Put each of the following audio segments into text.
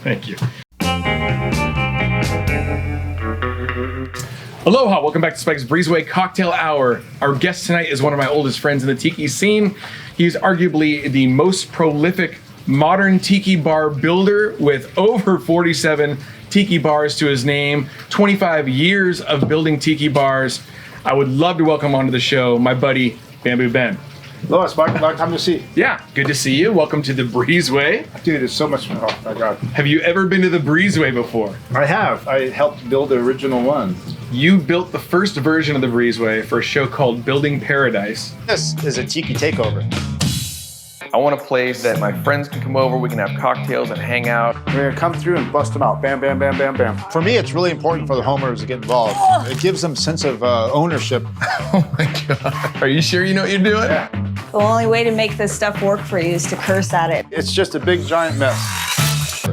Thank you. Aloha, welcome back to Spike's Breezeway Cocktail Hour. Our guest tonight is one of my oldest friends in the tiki scene. He's arguably the most prolific modern tiki bar builder with over 47 tiki bars to his name, 25 years of building tiki bars. I would love to welcome onto the show my buddy, Bamboo Ben. Hello, Spike. Long time to see. Yeah, good to see you. Welcome to the Breezeway. Dude, it's so much fun. Oh my God. Have you ever been to the Breezeway before? I have. I helped build the original one. You built the first version of the Breezeway for a show called Building Paradise. This is a tiki takeover. I want a place that my friends can come over, we can have cocktails and hang out. We're gonna come through and bust them out. Bam, bam, bam, bam, bam. For me, it's really important for the homeowners to get involved. It gives them a sense of ownership. Oh my God. Are you sure you know what you're doing? Yeah. The only way to make this stuff work for you is to curse at it. It's just a big, giant mess.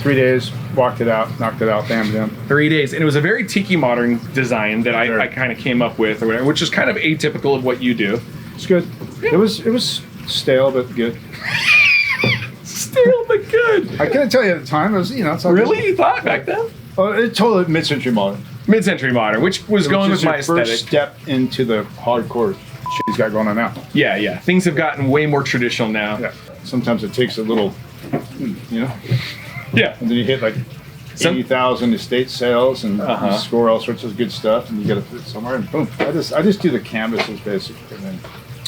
3 days, walked it out, knocked it out, bam, bam. 3 days. And it was a very tiki modern design that I kind of came up with, or whatever, which is kind of atypical of what you do. It's good. Yeah. It was stale, but good. Stale but good. I couldn't tell you at the time. It was, it's all Really? good. You thought back then? Oh, it's totally mid-century modern. Mid-century modern, which was going with your my aesthetic. first step into the hardcore shit he's got going on now. Yeah. Things have gotten way more traditional now. Yeah. Sometimes it takes a little, Yeah. and then you hit like 80,000 estate sales and you score all sorts of good stuff and you get it somewhere and boom. I just do the canvases basically, and then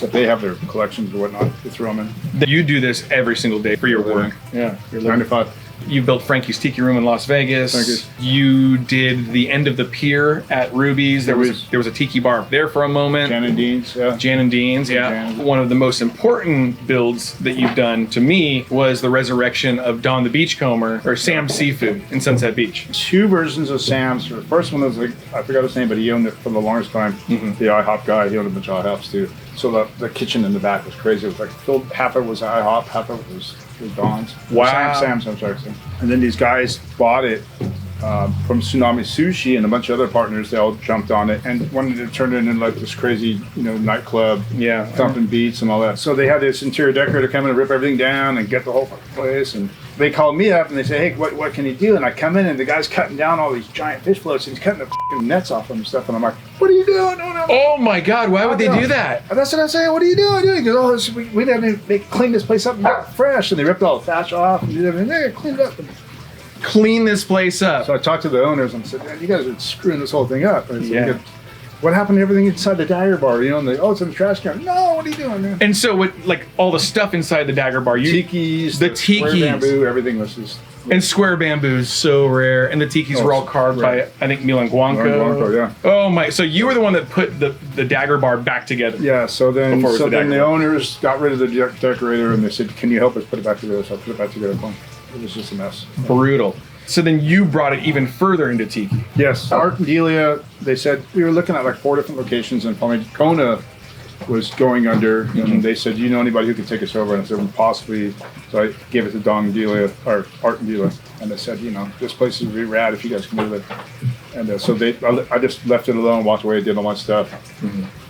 if they have their collections or whatnot, they throw them in. You do this every single day for your work. Yeah, 9 to 5. You built Frankie's Tiki Room in Las Vegas. Thank you. You did the end of the pier at Ruby's. There was a tiki bar up there for a moment. Jan and Dean's, yeah. Jan and Dean's, yeah. Jan. One of the most important builds that you've done to me was the resurrection of Don the Beachcomber, or Sam's Seafood in Sunset Beach. 2 versions of Sam's. The first one was like, I forgot his name, but he owned it for the longest time. The IHOP guy, he owned a bunch of IHOPs too. So the kitchen in the back was crazy. It was like filled, half of it was IHOP, half of it was Don's. Wow. Sam's, I'm sorry. And then these guys bought it from Tsunami Sushi and a bunch of other partners. They all jumped on it and wanted to turn it into like this crazy, nightclub, thumping beats and all that. So they had this interior decorator come in and rip everything down and get the whole fucking place. And they called me up and they say, hey, what can you do? And I come in and the guy's cutting down all these giant fish floats and he's cutting the fucking nets off them and stuff. And I'm like, what are you doing? Oh my God, why would they do that? And that's what I'm saying. What are you doing? He goes, we had to clean this place up and make it fresh. And they ripped all the thatch off and did everything. They cleaned it up. Clean this place up. So I talked to the owners and said, man, you guys are screwing this whole thing up. And I said, what happened to everything inside the Dagger bar? And they, it's in the trash can. No, what are you doing, man? And so what, like all the stuff inside the Dagger bar, Tikis, the square tikis, bamboo, everything was just... And square bamboo is so rare. And the tikis were all carved by, I think, Milan Guanco. Yeah. Oh my, so you were the one that put the Dagger bar back together. Yeah, so then the owners got rid of the decorator and they said, can you help us put it back together? So I put it back together. It was just a mess. Brutal. So then you brought it even further into tiki. Yes, Art and Delia, they said, we were looking at like 4 different locations and finally Kona was going under and they said, do you know anybody who could take us over? And I said, possibly. So I gave it to Don and Delia, or Art and Delia, and they said, this place is really rad if you guys can do it. And so I just left it alone, walked away, did all my stuff.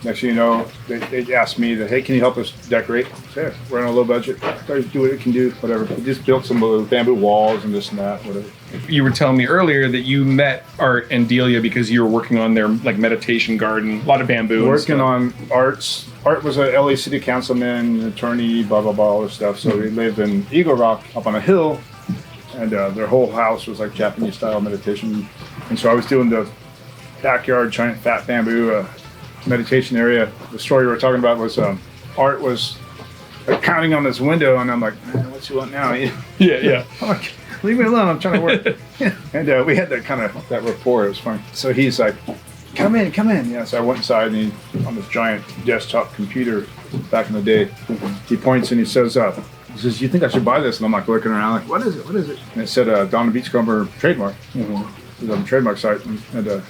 Next thing you know, they asked me that, hey, can you help us decorate? I said, yeah, we're on a low budget. Do what it can do, whatever. We just built some bamboo walls and this and that, whatever. You were telling me earlier that you met Art and Delia because you were working on their like meditation garden, a lot of bamboo. Working on Art was a LA City councilman, attorney, blah, blah, blah, all this stuff. So he lived in Eagle Rock up on a hill. And their whole house was like Japanese style meditation. And so I was doing the backyard giant fat bamboo meditation area. The story we were talking about was Art was like, pounding on this window and I'm like, man, what you want now? Yeah. I'm like, leave me alone, I'm trying to work. And we had that rapport, it was funny. So he's like, come in. Yeah, so I went inside and on this giant desktop computer back in the day, he points and he says, he says, you think I should buy this? And I'm like looking around like, what is it? And it said Don the Beachcomber trademark. It was on the trademark site. And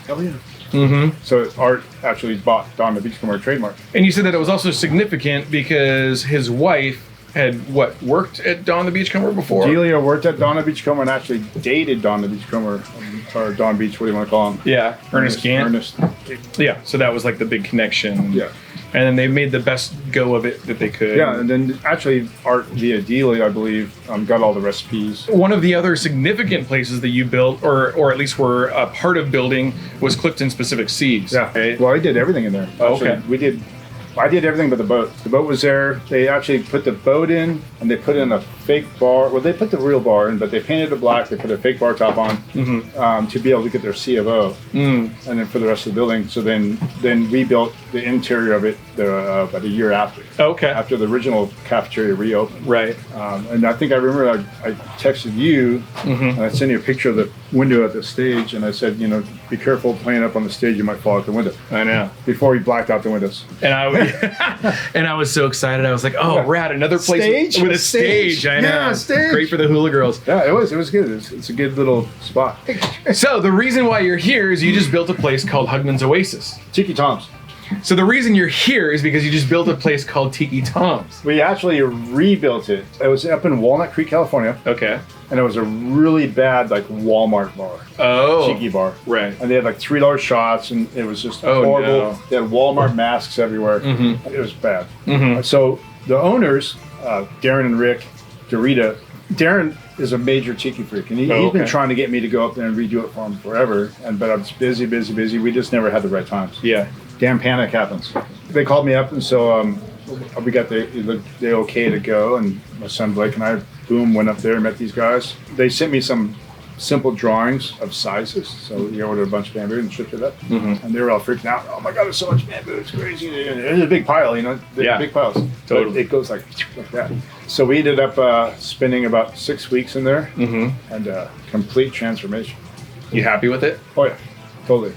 hell yeah. So Art actually bought Don the Beachcomber trademark. And you said that it was also significant because his wife had worked at Don the Beachcomber before? Delia worked at Don the Beachcomber and actually dated Don the Beachcomber, or Don Beach, what do you want to call him? Yeah, Ernest Gant. Ernest. Yeah, so that was like the big connection. Yeah. And then they made the best go of it that they could. Yeah, and then actually Art via Dealey, I believe, got all the recipes. One of the other significant places that you built, or at least were a part of building, was Clifton Specific Seas. Yeah. Right? Well, I did everything in there. Actually, Okay. I did everything but the boat. The boat was there. They actually put the boat in, and they put in a fake bar. Well, they put the real bar in, but they painted it black. They put a fake bar top on to be able to get their C of O, and then for the rest of the building. So then we built the interior of it about a year after. Okay. After the original cafeteria reopened. Right. And I think I remember I texted you, and I sent you a picture of the window at the stage, and I said, be careful playing up on the stage. You might fall out the window. I know. Before we blacked out the windows. And I was so excited. I was like, "Oh, rad! Another place Stage? with a stage." I know. Yeah, stage. Great for the hula girls. Yeah, it was good. It's a good little spot. So the reason why you're here is you just built a place called Hugman's Oasis. Tiki Tom's. So the reason you're here is because you just built a place called Tiki Tom's. We actually rebuilt it. It was up in Walnut Creek, California, Okay. and it was a really bad Walmart bar, Oh. tiki bar. Right. And they had $3 shots, and it was just Oh, horrible. no. They had Walmart masks everywhere. Mm-hmm. It was bad. So the owners, Darren and Rick Dorita, Darren is a major tiki freak, and he's been trying to get me to go up there and redo it for him forever. But I was busy. We just never had the right times. Yeah. Damn panic happens. They called me up, and so we got the okay to go, and my son Blake and I, boom, went up there and met these guys. They sent me some simple drawings of sizes, so we ordered a bunch of bamboo and shipped it up, and they were all freaking out. Oh my God, there's so much bamboo, it's crazy. It's a big pile, big piles. Totally. But it goes like that. So we ended up spending about 6 weeks in there, and complete transformation. You happy with it? Oh yeah. Totally.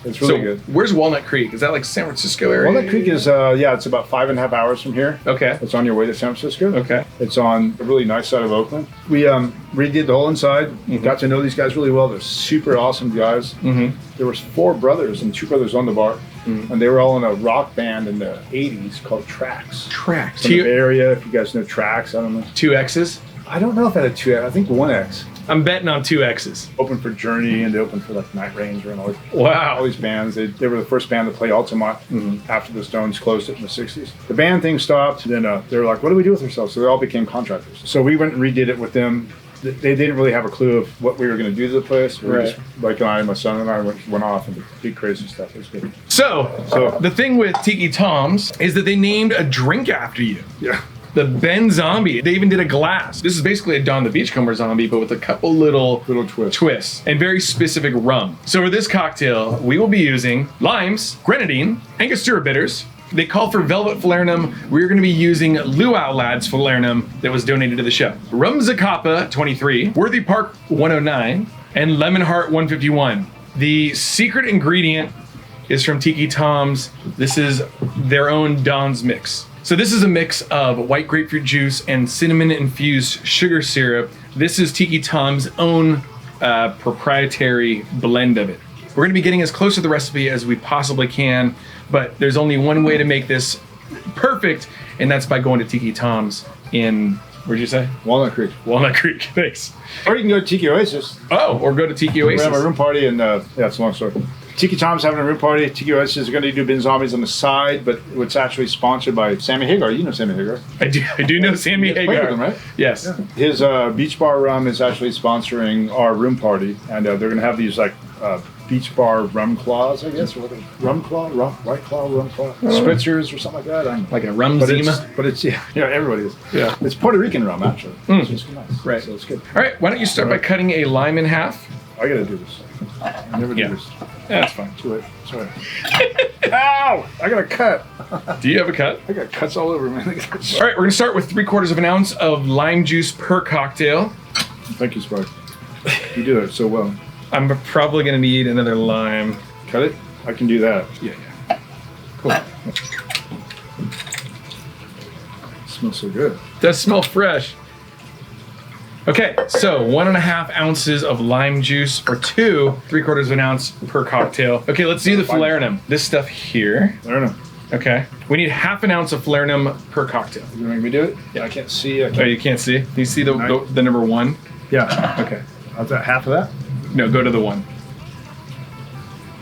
It's really good. Where's Walnut Creek? Is that like San Francisco area? Walnut Creek is, it's about 5.5 hours from here. Okay. It's on your way to San Francisco. Okay. It's on the really nice side of Oakland. We redid the whole inside. Got to know these guys really well. They're super awesome guys. There was 4 brothers and 2 brothers on the bar. And they were all in a rock band in the 80s called Trax. Trax. From the Bay Area, if you guys know Trax, I don't know. 2 X's? I don't know if I had a 2X. I think 1X. I'm betting on 2 X's. Open for Journey, and they opened for Night Ranger and all Wow. these bands. They were the first band to play Altamont after the Stones closed it in the 60s. The band thing stopped, then they were like, what do we do with ourselves? So they all became contractors. So we went and redid it with them. They didn't really have a clue of what we were going to do to the place. We just, my son and I went off and did crazy stuff. It was good. So the thing with Tiki Tom's is that they named a drink after you. Yeah. The Ben Zombie. They even did a glass. This is basically a Don the Beachcomber zombie, but with a couple little twists and very specific rum. So for this cocktail, we will be using limes, grenadine, Angostura bitters. They call for Velvet Falernum. We're going to be using Luau Lads Falernum that was donated to the show. Rum Zacapa 23, Worthy Park 109, and Lemon Heart 151. The secret ingredient is from Tiki Tom's. This is their own Don's Mix. So this is a mix of white grapefruit juice and cinnamon-infused sugar syrup. This is Tiki Tom's own proprietary blend of it. We're gonna be getting as close to the recipe as we possibly can, but there's only one way to make this perfect, and that's by going to Tiki Tom's in, where'd you say? Walnut Creek. Walnut Creek, thanks. Or you can go to Tiki Oasis. Oh, or go to Tiki We Oasis. have a room party, and it's a long story. Tiki Tom's having a room party. Tiki Oasis is going to do Ben Zombies on the side, but it's actually sponsored by Sammy Hagar. You know Sammy Hagar. I do know Sammy You played Hagar. with him, right? Yes. Yeah. His Beach Bar Rum is actually sponsoring our room party, and they're going to have these Beach Bar rum claws, I guess, or what rum claw, white claw, rum claw, spritzers or something like that. Like a rum but Zima? it's everybody is. Yeah. It's Puerto Rican rum actually. It's just nice. Right. So it's good. All right, why don't you start by cutting a lime in half? I got to do this. I never do this. Yeah, that's fine. Too late. Sorry. Ow! I got a cut. Do you have a cut? I got cuts all over, man. All right, we're gonna start with 3/4 of an ounce of lime juice per cocktail. Thank you, Spark. You do it so well. I'm probably gonna need another lime. Cut it? I can do that. Yeah. Cool. It smells so good. Does smell fresh. Okay, so 1.5 ounces of lime juice, or 3/4 of an ounce per cocktail. Okay, let's do the falernum. This stuff here. Falernum. Okay, we need 1/2 ounce of falernum per cocktail. You make me do it? Yeah. I can't see. Oh, you can't see? Do you see the number 1? Yeah. Okay. I'll do half of that. No, go to the 1.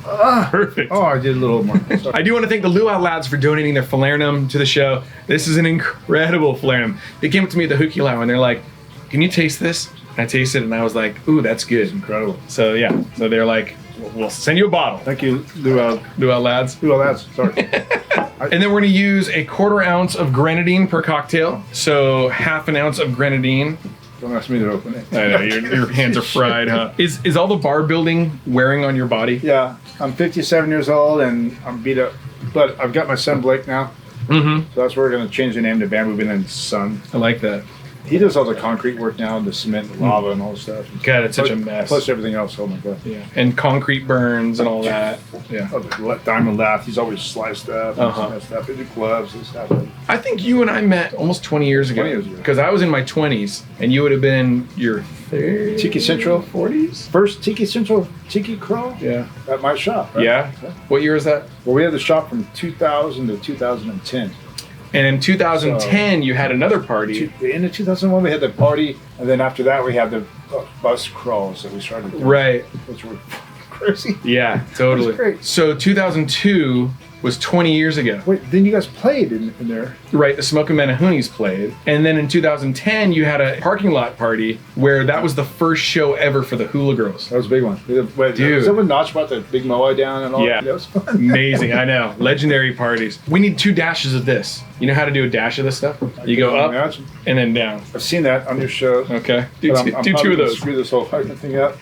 Perfect. Oh, I did a little more. Sorry. I do want to thank the Luau lads for donating their falernum to the show. This is an incredible falernum. They came up to me at the Huki Lau and they're like, "Can you taste this?" And I tasted it and I was like, "Ooh, that's good." Incredible. So yeah, so they're like, "We'll send you a bottle." Thank you, Luau. Luau lads. Luau lads. Sorry. And then we're gonna use a 1/4 ounce of grenadine per cocktail. So 1/2 ounce of grenadine. Don't ask me to open it. I know, your hands are fried, huh? Is all the bar building wearing on your body? Yeah, I'm 57 years old and I'm beat up, but I've got my son Blake now. Mm-hmm. So that's where we're going to change the name to Bamboo Bin and Son. I like that. He does all the concrete work now, the cement, the lava, and all the stuff. God, it's such a mess. Plus everything else. Oh my god. Yeah, and concrete burns and all that. Yeah. Oh, the diamond lath. He's always sliced up. And stuff. They do gloves and stuff. I think you and I met almost 20 years ago. 20 years ago. Because I was in my 20s and you would have been your 30s. Tiki Central. 40s? First Tiki Central Tiki Crawl. Yeah. At my shop. Right? Yeah. What year is that? Well, we had the shop from 2000 to 2010. And in 2010, you had another party. In 2001, we had the party, and then after that, we had the bus crawls that we started doing. Right. Which were crazy. Yeah, totally. That's great. So 2002 was 20 years ago. Wait, then you guys played in there. Right, the Smokin' Manahoonies played. And then in 2010, you had a parking lot party where that was the first show ever for the Hula Girls. That was a big one. Wait, Dude. someone notched about the big moai down and all Yeah. that was fun. Amazing, I know. Legendary parties. We need 2 dashes of this. You know how to do a dash of this stuff? You go up Imagine. and then down. I've seen that on your show. Okay. Do, But I'm do probably 2 of gonna those. Screw this whole fucking thing up.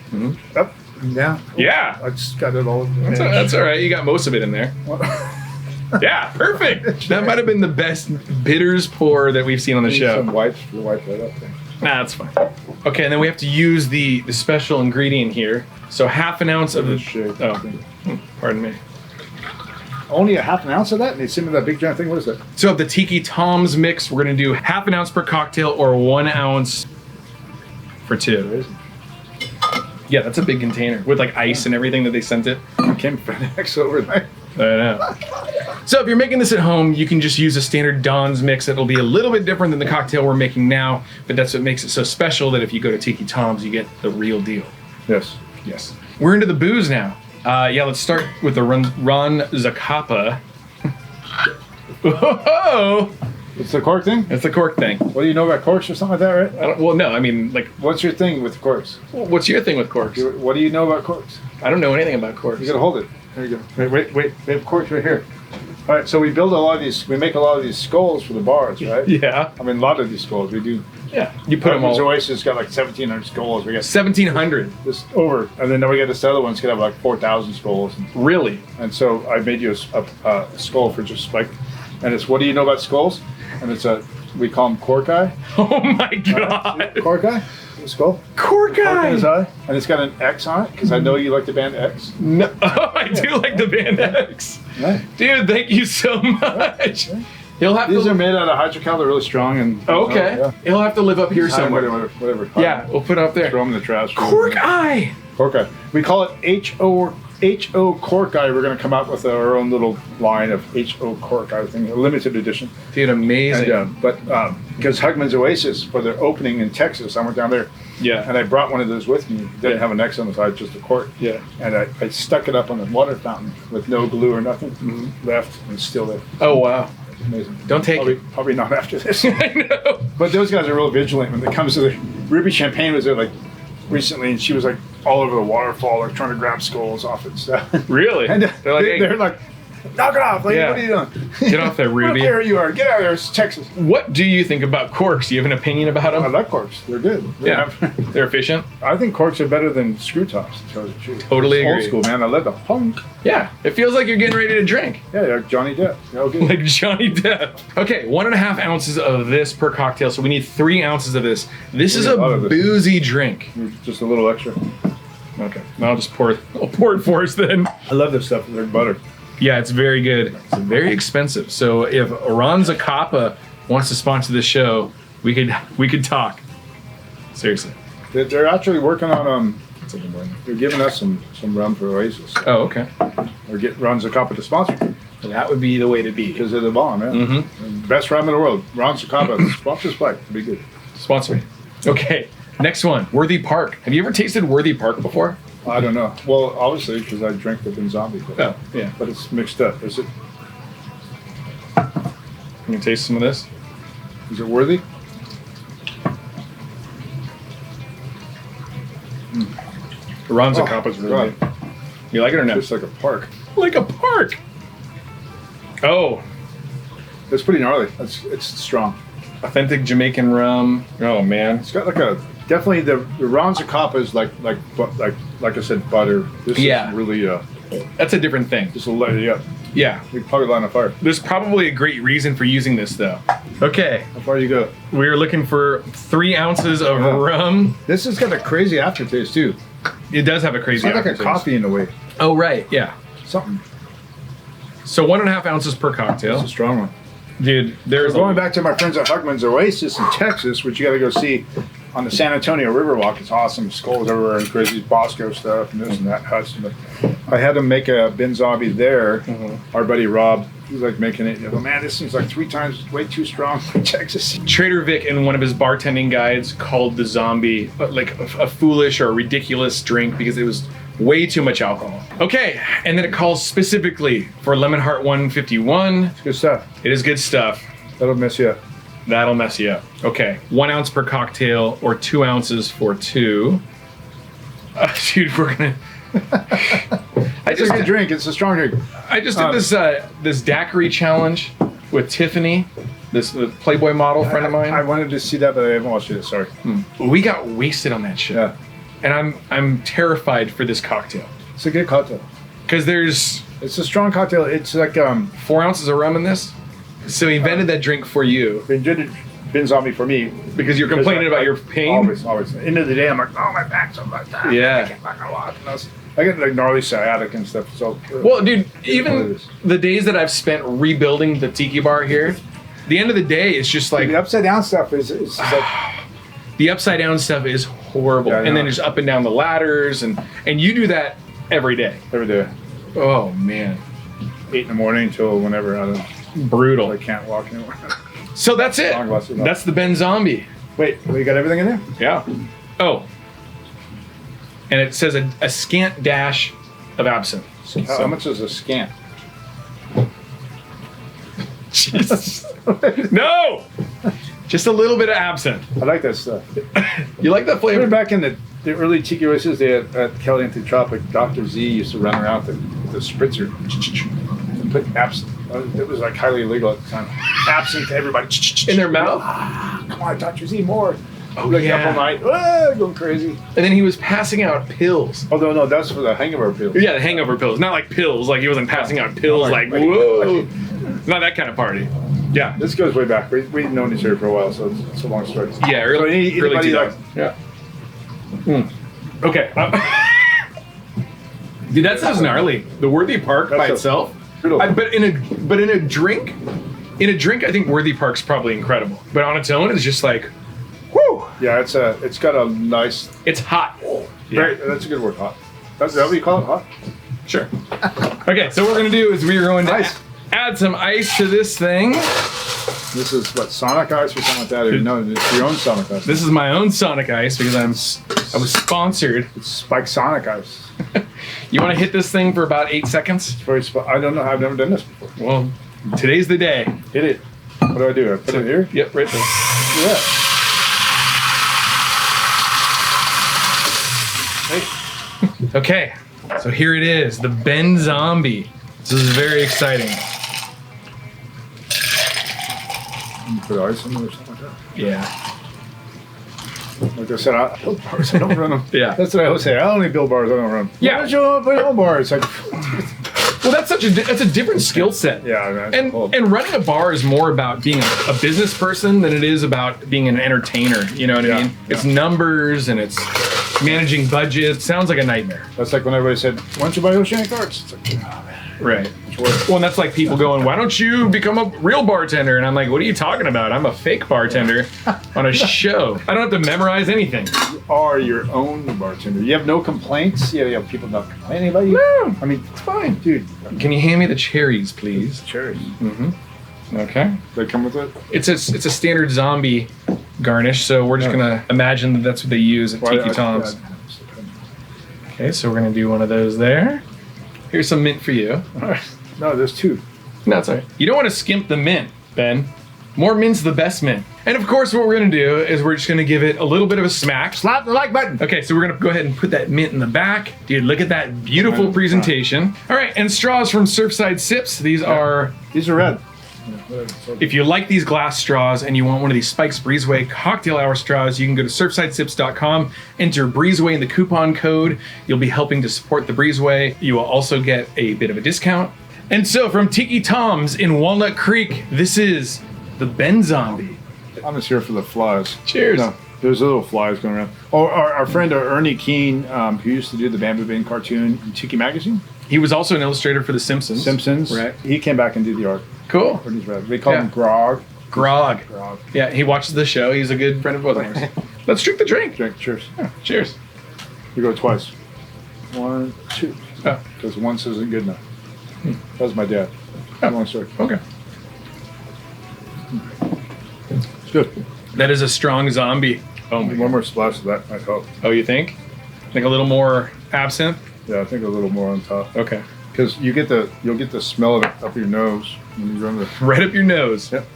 Up and down. Yeah. I just got it all. That's all right. You got most of it in there. Yeah, perfect. That might have been the best bitters pour that we've seen on the show. Some wipes to wipe that up there. Nah, that's fine. Okay, and then we have to use the special ingredient here. So 1/2 ounce of the Shit. Oh, pardon me. Only a 1/2 ounce of that? And they sent me that big giant thing. What is that? So the Tiki Tom's mix, we're gonna do 1/2 ounce per cocktail or 1 ounce for 2. Yeah, that's a big container with like ice and everything that they sent it. It came FedEx overnight. I know. So if you're making this at home, you can just use a standard Don's mix. It'll be a little bit different than the cocktail we're making now, but that's what makes it so special that if you go to Tiki Tom's, you get the real deal. Yes. Yes. We're into the booze now. Yeah, let's start with the Ron Zacapa. Whoa! It's the cork thing? That's the cork thing. What do you know about corks or something like that, right? Well, no, I mean, like, What's your thing with corks? what's your thing with corks? What do you know about corks? I don't know anything about corks. You gotta hold it. There you go. Wait. We have corks right here. All right, so we build a lot of these. We make a lot of these skulls for the bars, right? Yeah. I mean, a lot of these skulls we do. Yeah. You put them all. Oasis got like 1,700 skulls. We got 1,700. this over, and then we got this other one's gonna have like 4,000 skulls. Really? And so I made you a skull for just like, and it's what do you know about skulls? And it's we call them cork eye. Oh my god. Cork eye. The skull. Cork Cork in eye. his eye, and it's got an X on it because I know you like the band X. No. Oh, I do like the Band X. Right. Dude, thank you so much. He'll have These to. are made out of hydrocal. They're really strong and. Oh, okay. Yeah. He'll have to live up here somewhere. Whatever. Yeah, we'll put it up there. Throw them in the trash. Cork eye. Cork eye. We call it HO Cork eye. We're going to come out with our own little line of HO Cork eye thing, a limited edition. Dude, amazing. And, but because Hugman's Oasis for their opening in Texas, I went down there. Yeah. And I brought one of those with me. Didn't have an X on the side, just a cork. Yeah. And I stuck it up on the water fountain with no glue or nothing left, and it's still there. Oh wow. Amazing. Don't take it. Probably not after this. I know. But those guys are real vigilant when it comes to the. Ruby Champagne was there like recently, and she was like all over the waterfall, like trying to grab skulls off it and stuff. Really? And They're like, hey, they're like, knock it off, lady. Yeah. What are you doing? Get off there, Ruby. There you are. Get out of there. It's Texas. What do you think about corks? Do you have an opinion about I them? like corks. They're good. Yeah. They're efficient. I think corks are better than screw tops. To tell you the truth. Totally It's agree. Old school, man. I love the punk. Yeah. It feels like you're getting ready to drink. Yeah, like Johnny Depp. Yeah, good. Like Johnny Depp. Okay, 1.5 ounces of this per cocktail, so we need 3 ounces of this. This is need a a lot of this. boozy drink. Just a little extra. Okay, I'll just pour it. I'll pour it for us then. I love this stuff. They're butter. Yeah, it's very good. It's very expensive. So if Ron Zacapa wants to sponsor the show, we could talk. Seriously. They're actually working on they're giving us some rum for Oasis. Oh, okay. Or get Ron Zacapa to sponsor Well, that would be the way to be. because they're the bomb, man. Mm-hmm. Best rum in the world. Ron Zacapa sponsors Spike. It'd be good. Sponsor me. Okay, next one. Worthy Park. Have you ever tasted Worthy Park before? I don't know. Well, obviously, because I drank the Zombie. Oh, yeah. But it's mixed up. Is it You can taste some of this. worthy? The Ronza Cup is really good. You like it or no? Just like a park. Like a park. Oh, It's pretty gnarly. It's strong. authentic Jamaican rum. Oh man. It's got like a definitely the Ronza Coppa is like I said, butter. This Yeah. is really That's a different thing. just a light it up. Yeah. You can probably light on fire. There's probably a great reason for using this though. Okay. How far you go? We're looking for 3 ounces of Yeah. rum. This has got a crazy aftertaste too. It does have a It's crazy not like a aftertaste. coffee in a way. Oh right, yeah. Something. So 1.5 ounces per It's cocktail. a strong one. Dude, there's Going back to my friends at Hugman's Oasis in Texas, which you got to go see on the San Antonio Riverwalk. It's awesome. Skulls everywhere and crazy Bosco stuff and this and that. Huts. But I had them make a bin zombie there. Our buddy Rob, he's like making it. You go, man, this seems like 3 times way too strong for Texas. Trader Vic in one of his bartending guides called the zombie like a foolish or ridiculous drink because it was way too much alcohol. Okay, and then it calls specifically for Lemon Heart 151. Good stuff. It is good stuff. That'll mess you up. That'll mess you up. Okay, 1 ounce per cocktail or 2 ounces for 2. Dude, we're gonna. It's a good drink. It's a strong drink. I just did this daiquiri challenge with Tiffany, this the Playboy model friend of mine. I wanted to see that, but I haven't watched it. Sorry. We got wasted on that shit. Yeah. And I'm terrified for this cocktail It's a good cocktail. because there's It's a strong cocktail. It's like 4 ounces of rum in this. So he invented that drink for you they did it bin zombie for me. because you're complaining about your pain. Always. End of the day, I'm like, oh, my back's so much. Yeah. I can't fucking walk. I get like gnarly sciatic and stuff. So Well, dude, what it even is. the days that I've spent rebuilding the tiki bar here, the end of the day, it's just like the upside down stuff is like the upside down stuff is horrible. Yeah, I And then know. just up and down the ladders, and you do that every day. every day, Oh man, 8 in the morning until whenever. I don't know. brutal. I can't walk anymore. So that's it. Long glasses off. That's the Ben Zombie. Wait, we got everything in there? Yeah. Oh. And it says a scant dash of absinthe. How much is a scant? Jesus. No! Just a little bit of absinthe. I like that stuff. You like that Remember flavor? back in the early tiki races, they had, at Kelly Tropic, Dr. Z used to run around with the spritzer and put absinthe. It was like highly illegal at the time. Absinthe to everybody. In their mouth? Come on, Dr. Z, more. Oh, Like yeah. up all night, going crazy. And then he was passing out pills. Although, no, that's for the hangover pills. Yeah, the hangover pills. Not like pills. Like he wasn't passing out pills like, whoa. Not that kind of party. Yeah. This goes way back. We've known each other for a while, so it's a long story. Yeah, So early anybody 2000s. Yeah. Okay. Dude, that sounds gnarly. The Worthy Park by That's a- itself. Brutal. But in a drink, I think Worthy Park's probably incredible. But on its own, it's just like, whoo! Yeah, it's got a nice. It's hot. Very, that's a good word, hot. Is that what you call it, hot? Sure. Okay, so what we're gonna do is we're going to Ice. add some ice to this thing. This is what, Sonic Ice or something like that? Or no, it's your own Sonic Ice. This is my own Sonic Ice because I was sponsored. It's Spike Sonic Ice. You want to hit this thing for about 8 seconds? I don't know. I've never done this before. Well, today's the day. Hit it. What do I do? I put it here? Yep, right there. Yeah. Okay, so here it is, the Ben Zombie. This is very exciting. You put ice in there or something like that. Yeah. Like I said, I build bars. I don't run them. Yeah. That's what I always say. I only build bars. I don't run them. Yeah. Why don't you put your own bars? Like, Well, that's a different skill set. yeah. That's And cool. running a bar is more about being a business person than it is about being an entertainer. You know what I mean? Yeah. It's numbers and it's managing budgets. Sounds like a nightmare. That's like when everybody said, why don't you buy Oceanic Arts? It's like, oh, man. Right. It's worth it. Well, and that's like people going, why don't you become a real bartender? And I'm like, what are you talking about? I'm a fake bartender on a show. I don't have to memorize anything. You are your own bartender. You have no complaints. You have people not complaining about you. No. I mean, it's fine, dude. Can you hand me the cherries, please? Cherries. Okay. They come with it. It's a standard zombie garnish, so we're just Yeah. gonna imagine that that's what they use at Why- Tiki Tom's. Okay, so we're gonna do one of those there. Here's some mint for you. All right. No, there's 2. No, it's all right. You don't want to skimp the mint, Ben. More mint's the best mint. And of course, what we're gonna do is we're just gonna give it a little bit of a smack. Slap the like button. Okay, so we're gonna go ahead and put that mint in the back. Dude, look at that beautiful presentation. All right, and straws from Surfside Sips. These are red. If you like these glass straws and you want one of these Spikes Breezeway cocktail hour straws, you can go to surfsidesips.com, enter Breezeway in the coupon code. You'll be helping to support the Breezeway. You will also get a bit of a discount. And so from Tiki Tom's in Walnut Creek, this is the Ben Zombie. I'm just here for the flies. Cheers. No, there's little flies going around. Oh, our friend Ernie Keene, who used to do the Bamboo Bin cartoon in Tiki Magazine. He was also an illustrator for The Simpsons. Right. He came back and did the art. Cool. They call him Grog. Grog. Yeah, he watches the show. He's a good friend of both of ours. Let's drink the drink. Cheers. Yeah, cheers. We go twice. 1, 2. Oh. Because once isn't good enough. That was my dad. Long story. Okay. It's good. That is a strong zombie. Oh my One God. more splash of that, I hope. Oh, you think? Like a little more absinthe? Yeah, I think a little more on top. Okay. Because you'll get the smell of it up your nose when you run the. Right up your nose. Yep.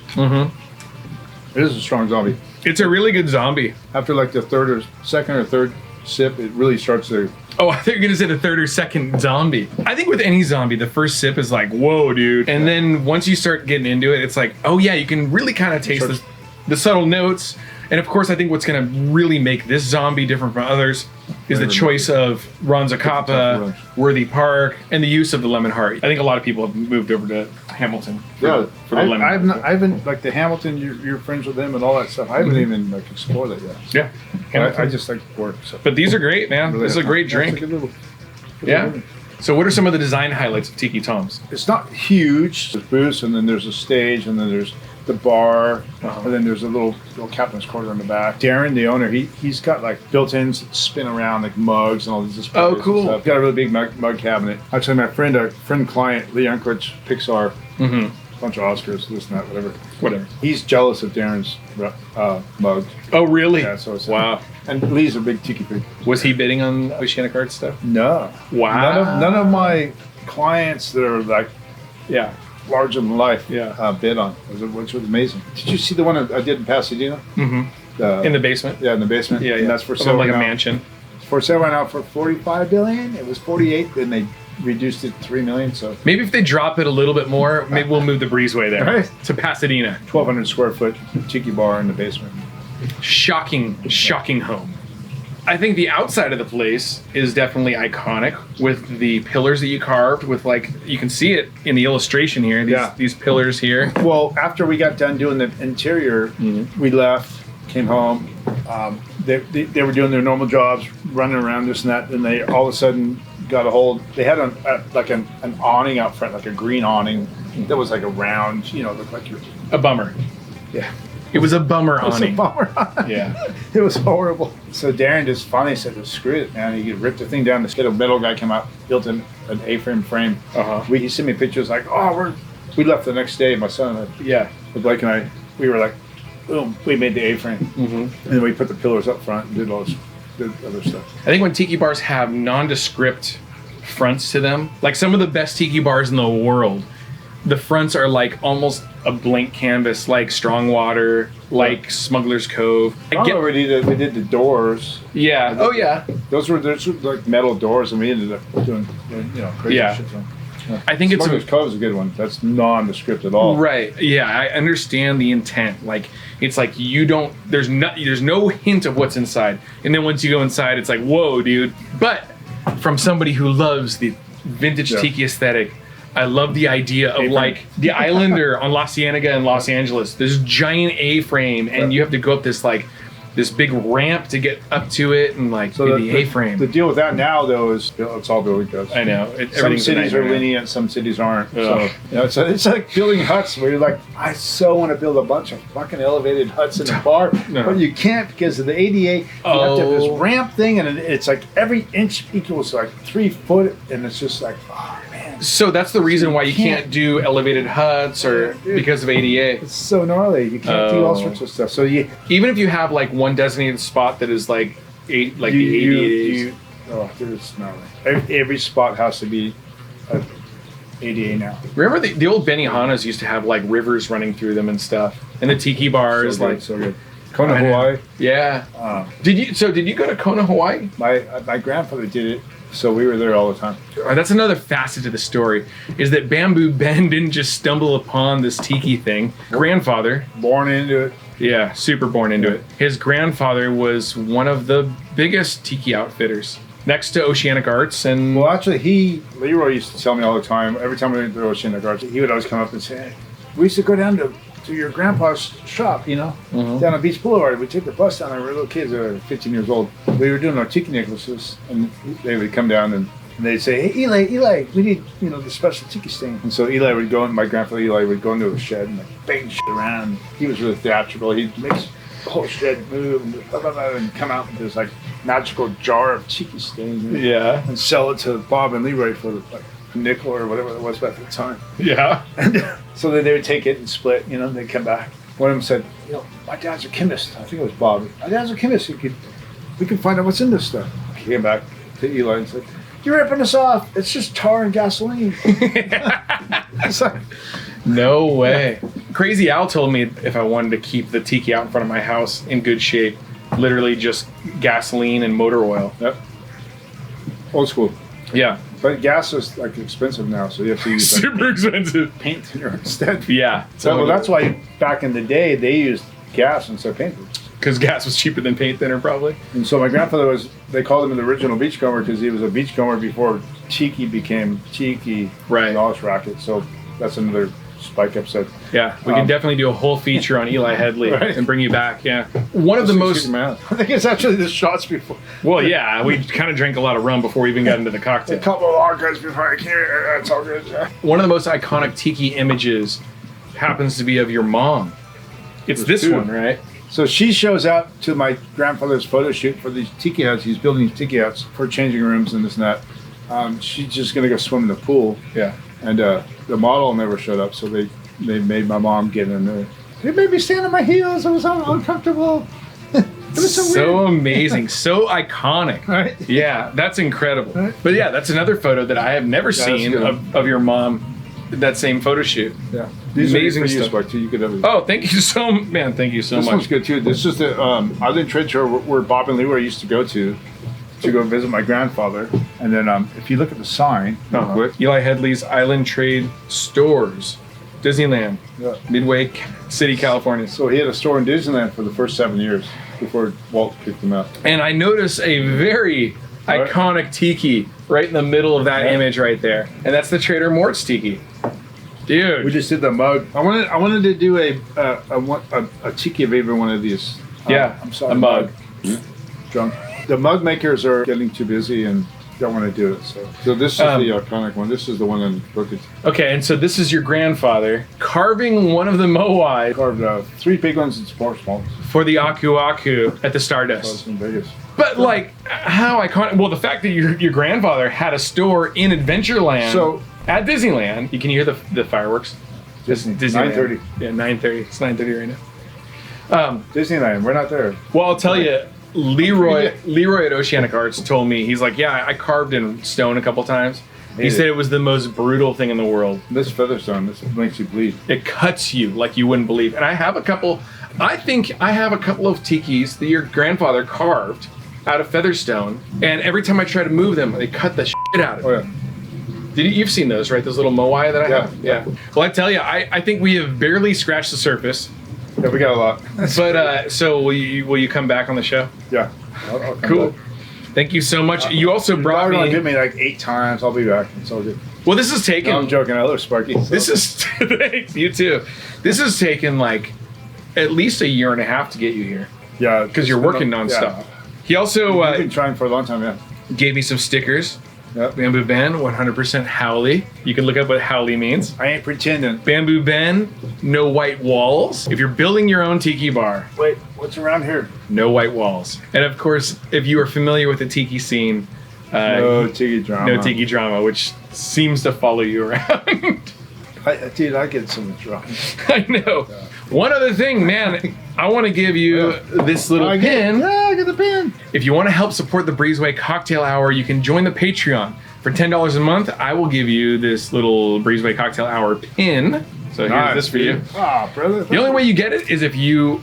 Mm-hmm. It is a strong zombie. It's a really good zombie. After like the second or third sip, it really starts to. Oh, I thought you were gonna say the third or second zombie. I think with any zombie, the first sip is like, whoa, dude. And then once you start getting into it, it's like, oh yeah, you can really kind of taste the subtle notes. And of course, I think what's gonna really make this zombie different from others is the choice of Ron Zacapa, Worthy Park, and the use of the Lemon Heart. I think a lot of people have moved over to Hamilton for the lemon. I haven't like the Hamilton. You're friends with them and all that stuff. I haven't even like explored that yet. Yeah. I just like work. So. But these are great, man. This is a great drink. Yeah. So what are some of the design highlights of Tiki Tom's? It's not huge. There's booths, and then there's a stage, and then there's the bar, and then there's a little captain's quarter in the back. Darren, the owner, he's got like built-ins that spin around like mugs and all these displays. Oh, cool. And stuff. Got a really big mug cabinet. Actually, my friend client, Lee Unkrich, Pixar, bunch of Oscars, this and that, whatever. He's jealous of Darren's mug. Oh, really? Yeah, so it's wow. And Lee's a big tiki freak. Was he bidding on Oceanic Art stuff? No. Wow. None of my clients that are like, larger than life, bid on, which was amazing. Did you see the one I did in Pasadena? Mm-hmm. In the basement? Yeah, in the basement. Yeah, And that's for sale like right a now. mansion. For sale right now for $45 billion. It was 48, then they reduced it to $3 million. So Maybe if they drop it a little bit more, maybe we'll move the Breezeway there Right. to Pasadena. 1,200 square foot tiki bar in the basement. Shocking home. I think the outside of the place is definitely iconic with the pillars that you carved with, like, you can see it in the illustration here, these pillars here. Well, after we got done doing the interior, we left, came home. They were doing their normal jobs, running around this and that, and they all of a sudden got a hold. They had an awning out front, like a green awning that was like a round, looked like A bummer. Yeah. It was a bummer It was awning. a bummer. Yeah. It was horrible. So Darren just finally said, screw it, man. He ripped the thing down. This little metal guy came out, built an A-frame frame. He sent me pictures like, we left the next day, my son and I, Blake and I, we were like, boom, we made the A-frame. And then we put the pillars up front and did all this other stuff. I think when tiki bars have nondescript fronts to them, like some of the best tiki bars in the world, the fronts are like almost a blank canvas, like Strongwater, like Smuggler's Cove. We did the doors. Yeah. Oh yeah. Those were like metal doors, and we ended up doing crazy shit. I think Smuggler's Cove is a good one. That's nondescript at all. Right. Yeah, I understand the intent. Like, it's like there's no hint of what's inside, and then once you go inside, it's like, whoa, dude. But from somebody who loves the vintage tiki aesthetic, I love the idea of A-frame. Like the Islander on La Cienega in Los Angeles. This giant A-frame, and you have to go up this big ramp to get up to it, and like the A-frame. The deal with that now, though, is it's all building codes. I know. Some cities are lenient, some cities aren't. So it's like building huts where you're like, I so want to build a bunch of fucking elevated huts in the bar, but you can't because of the ADA. You have to have this ramp thing, and it's like every inch equals like 3 foot, and it's just like, oh man. So that's the reason why you can't do elevated huts, or because of ADA. It's so gnarly. You can't do all sorts of stuff. So even if you have like one designated spot that is like the ADA. Oh, dude, it's smelly. Every spot has to be a ADA now. Remember the old Benihanas used to have like rivers running through them and stuff, and the tiki bars, So good, like so good. Kona, I know. Hawaii. Yeah. Did you go to Kona, Hawaii? My grandfather did it, so we were there all the time. That's another facet to the story, is that Bamboo Ben didn't just stumble upon this tiki thing. Grandfather, Born into it. yeah, super born into it. His grandfather was one of the biggest tiki outfitters, next to Oceanic Arts, and Well, actually, Leroy used to tell me all the time. Every time we went to Oceanic Arts, he would always come up and say, "Hey, we used to go down to your grandpa's shop, down on Beach Boulevard. We take the bus down there. We were little kids, 15 years old. We were doing our tiki necklaces, and they would come down and they'd say, "Hey, Eli, we need, the special tiki stain." And so Eli would go, and my grandfather Eli would go into a shed and like bang shit around. He was really theatrical. He'd make the whole shed move and, blah, blah, blah, and come out with this like magical jar of tiki stain. yeah, And sell it to Bob and Leroy for like a nickel or whatever it was back at the time. yeah. And so then they would take it and split, and they'd come back. One of them said, my dad's a chemist. I think it was Bob. My dad's a chemist. We can find out what's in this stuff. He came back to Eli and said, "You're ripping us off. It's just tar and gasoline." It's like, No way. Crazy Al told me if I wanted to keep the tiki out in front of my house in good shape, literally just gasoline and motor oil. yep. Old school. Yeah. But gas is like expensive now, so you have to use like, Super expensive. paint in your instead. Yeah. Well, that's why back in the day they used gas instead of paint. because gas was cheaper than paint thinner, probably. And so my grandfather they called him the original beachcomber because he was a beachcomber before tiki became tiki Right. knowledge racket. So that's another Spike episode. Yeah, we can definitely do a whole feature on Eli Headley Right. and bring you back. Yeah, one of the most. I think it's actually the shots before. Well, yeah, we kind of drank a lot of rum before we even got into the A cocktail. couple of archives before I came here. That's all good. One of the most iconic tiki images happens to be of your mom. It's There's this two. one, right? So she shows up to my grandfather's photo shoot for these tiki huts. He's building these tiki huts for changing rooms and this and that. She's just gonna go swim in the pool. Yeah. And the model never showed up, so they made my mom get in there. It made me stand on my heels. It was so uncomfortable. It was so weird. Amazing, so iconic. Right? Yeah, that's incredible. Right. But yeah, that's another photo that I have never Yeah, that's seen good. of your mom. That same photo shoot. Yeah. These Amazing are for you, stuff. Spike, too. You could have. Oh, thank you so This much. one's good too. This is the Island Trade Show where Bob and Leroy used to go visit my grandfather. And then if you look at the sign, real quick, Eli Headley's Island Trade Stores, Disneyland, Yeah. Midway City, California. So he had a store in Disneyland for the first 7 years before Walt kicked him out. And I notice a very Right. iconic tiki right in the middle of that Yeah. image right there. And that's the Trader Mort's tiki. Dude. We just did the mug. I wanted to do a tiki of every one of these. Yeah, I'm sorry, a mug. Drunk. The mug makers are getting too busy and don't want to do it. So this is the iconic one. This is the one in Brooklyn. Okay, and so this is your grandfather carving one of the moai Carved 3 big ones and 4 small ones. for the Aku Aku at the That was Stardust. in Vegas. But like, how iconic! Well, the fact that your grandfather had a store in Adventureland, So- at Disneyland, you can hear the fireworks. Disney. Disneyland. 9:30. Yeah, 9:30. It's 9:30 right now. Disneyland. We're not there. Well, I'll tell you, Leroy at Oceanic Arts told me, he's like, yeah, I carved in stone a couple times. He said it was the most brutal thing in the world. This Featherstone, this makes you bleed. It cuts you like you wouldn't believe. And I have a couple of tikis that your grandfather carved out of Featherstone. And every time I try to move them, they cut the shit out of it. Oh yeah. You've seen those, right? Those little moai that I Yeah. have? Yeah. Well, I tell you, I think we have barely scratched the surface. Yeah, we got a lot. But so will you come back on the show? Yeah. I'll come Cool. back. Thank you so much. You also brought Probably gonna me. give me like 8 times. I'll be back. It's all good. Well, this is taken. No, I'm joking. I love Sparky. This is thanks, you too. This has taken like at least a year and a half to get you here yeah, because you're working nonstop. He also I've been trying for a long time. Yeah. gave me some stickers. Yep. Bamboo Ben, 100% Howley. You can look up what Howley means. I ain't pretending. Bamboo Ben, no white walls. If you're building your own tiki bar, Wait, what's around here? no white walls. And of course, if you are familiar with the tiki scene, No tiki drama. no tiki drama, which seems to follow you around. Dude, I get so much drama. I know. One other thing, man, I want to give you this little pin. Yeah, I get the pin. If you want to help support the Breezeway Cocktail Hour, you can join the Patreon. For $10 a month, I will give you this little Breezeway Cocktail Hour pin. So here's this for you. Ah, brother. The only way you get it is if you...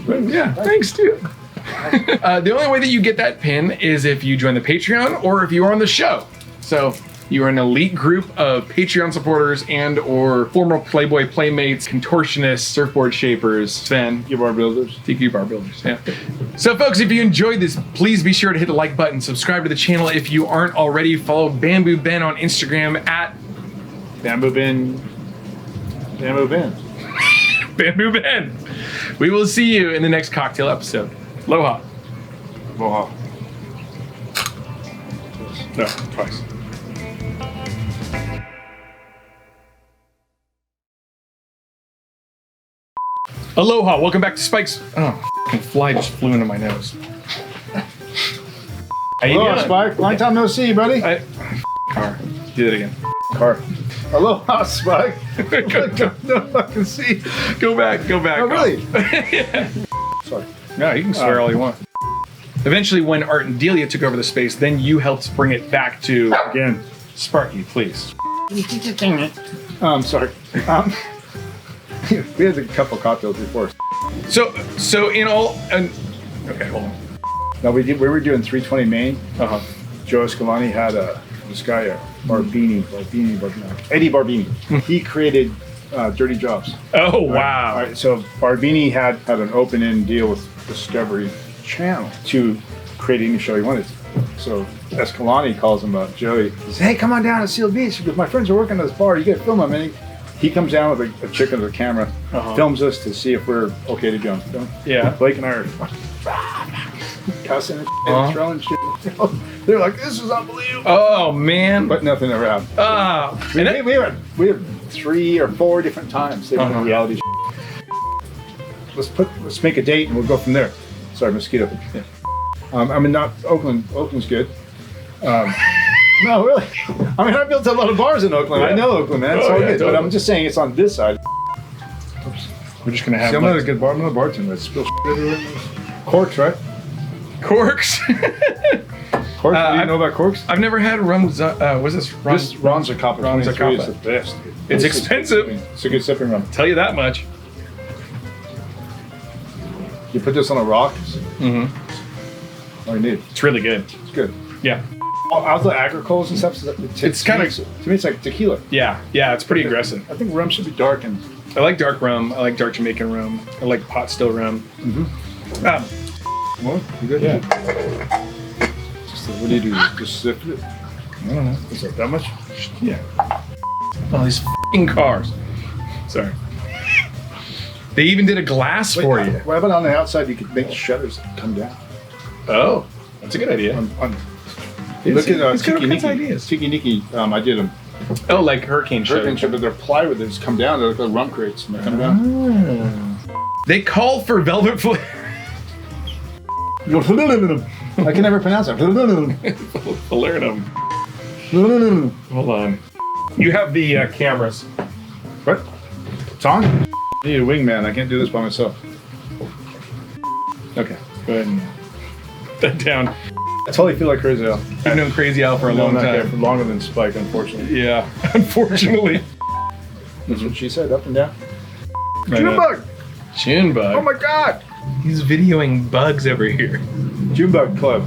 Yeah, thanks, dude. The only way that you get that pin is if you join the Patreon or if you are on the show. So you are an elite group of Patreon supporters and or former Playboy Playmates, contortionists, surfboard shapers, Sven. Tiki bar builders. Tiki bar builders, yeah. So folks, if you enjoyed this, please be sure to hit the like button, subscribe to the channel if you aren't already, follow Bamboo Ben on Instagram at Bamboo Ben. Bamboo Ben. Bamboo Ben. We will see you in the next cocktail episode. Aloha. Aloha. No, twice. Aloha, welcome back to Spike's. Oh, fucking fly just flew into my nose. How you Aloha, doing? Spike. Long time no see, buddy. Car. Do that again. Car. Aloha, Spike. go, No fucking see. go back. Oh, really? Yeah. Sorry. No, you can swear all you want. Eventually, when Art and Delia took over the space, then you helped bring it back to Again. Sparky, please. Sorry. We had a couple cocktails before. So in all, okay, hold on. No, we were doing 320 Main. Uh huh. Joe Escalani had this guy, Eddie Barbini. He created Dirty Jobs. Oh wow. All right, so Barbini had an open-end deal with Discovery Channel to create any show he wanted. So Escalani calls him up. Joey says, "Hey, come on down to Seal Beach because my friends are working at this bar. You got to film them." And he comes down with a chick with a camera, films us to see if we're okay to jump. Yeah. Blake and I are cussing and throwing shit. They're like, "This is unbelievable." Oh man. But nothing ever happened. We had 3 or 4 different times they were in reality. Let's make a date and we'll go from there. Sorry, mosquito. Yeah. I mean, not Oakland. Oakland's good. No, really. I mean, I built a lot of bars in Oakland. Yeah. I know Oakland, man. It's all good. Totally. But I'm just saying it's on this side. We're just gonna have. See, I'm not a good bar. I'm not a bartender. I spill shit everywhere. Corks, right? Corks. Corks. Do you know about corks? I've never had rum. Was this rum? This Ron's a Coppa. Ron's a 23 Coppa. is the best. It's expensive. It's a good sipping rum. Tell you that much. You put this on a rock. Mm-hmm. All you need. It's really good. It's good. Yeah. All the agricoles and stuff. It's kind of. To me, it's like tequila. Yeah. Yeah. It's pretty aggressive. I think rum should be dark and. I like dark rum. I like dark Jamaican rum. I like pot still rum. Well, you good? Yeah. What do you do? Just sip it? I don't know. Is that much? Yeah. Oh, these f***ing cars. Sorry. They even did a glass for you. What about on the outside? You could make shutters come down. Oh, that's a good idea. Look at He's got all Tiki kinds of Niki. ideas. Tiki Niki. I did them. Oh, like hurricane shutter. But they're plywood. They just come down. They're like rum crates. And they come down. They call for velvet flare. I can never pronounce it. Falernum. Hold on. You have the cameras. What? It's on? I need a wingman. I can't do this by myself. Okay, go ahead and put that down. I totally feel like Crazy Al. I've known Crazy Al for a long time. For longer than Spike, unfortunately. Yeah, unfortunately. That's what she said, up and down. Right June on. bug! June bug. Oh my god! He's videoing bugs over here. June bug club.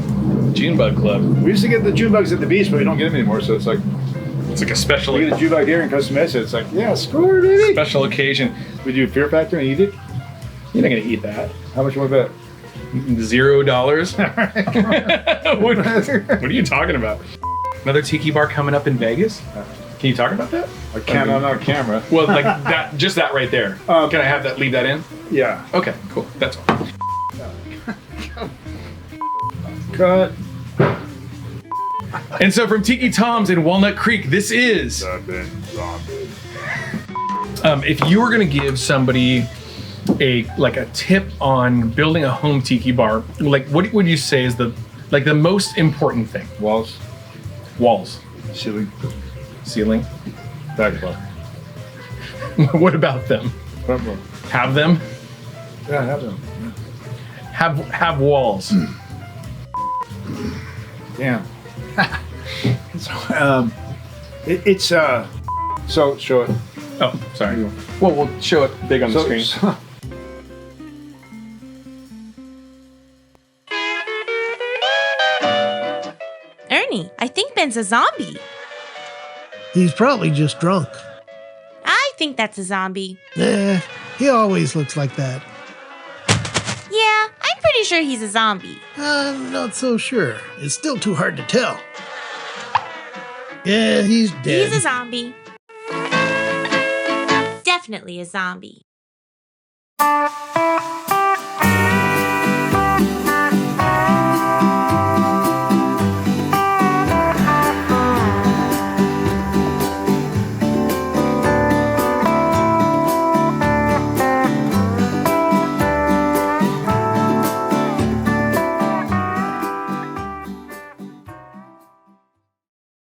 June bug club. We used to get the June bugs at the beach, but we don't get them anymore, so it's like, It's like a special we get a June bug here in Costa Mesa. It's like, yeah, score, baby! special occasion. We do Fear Factor and eat it. You're not gonna eat that. How much you want to bet? $0. What are you talking about? Another tiki bar coming up in Vegas? Can you talk about that? I can't on our camera. Well, like that, just that right there. Can I have that? Leave that in? Yeah. Okay, cool. That's all. Cut. And so from Tiki Tom's in Walnut Creek, this is. If you were gonna give somebody a tip on building a home tiki bar, like what would you say is the most important thing? Walls. Walls. Ceiling. Ceiling. Backbone. What about them? Front bar. Have them? Yeah, I have them. Have walls. Damn. So, it's so show it. Oh, sorry. Well, we'll show it big on the screen. Ernie, I think Ben's a zombie. He's probably just drunk. I think that's a zombie. He always looks like that. Yeah, I'm pretty sure he's a zombie. I'm not so sure. It's still too hard to tell. Yeah, he's dead. He's a zombie. Definitely a zombie.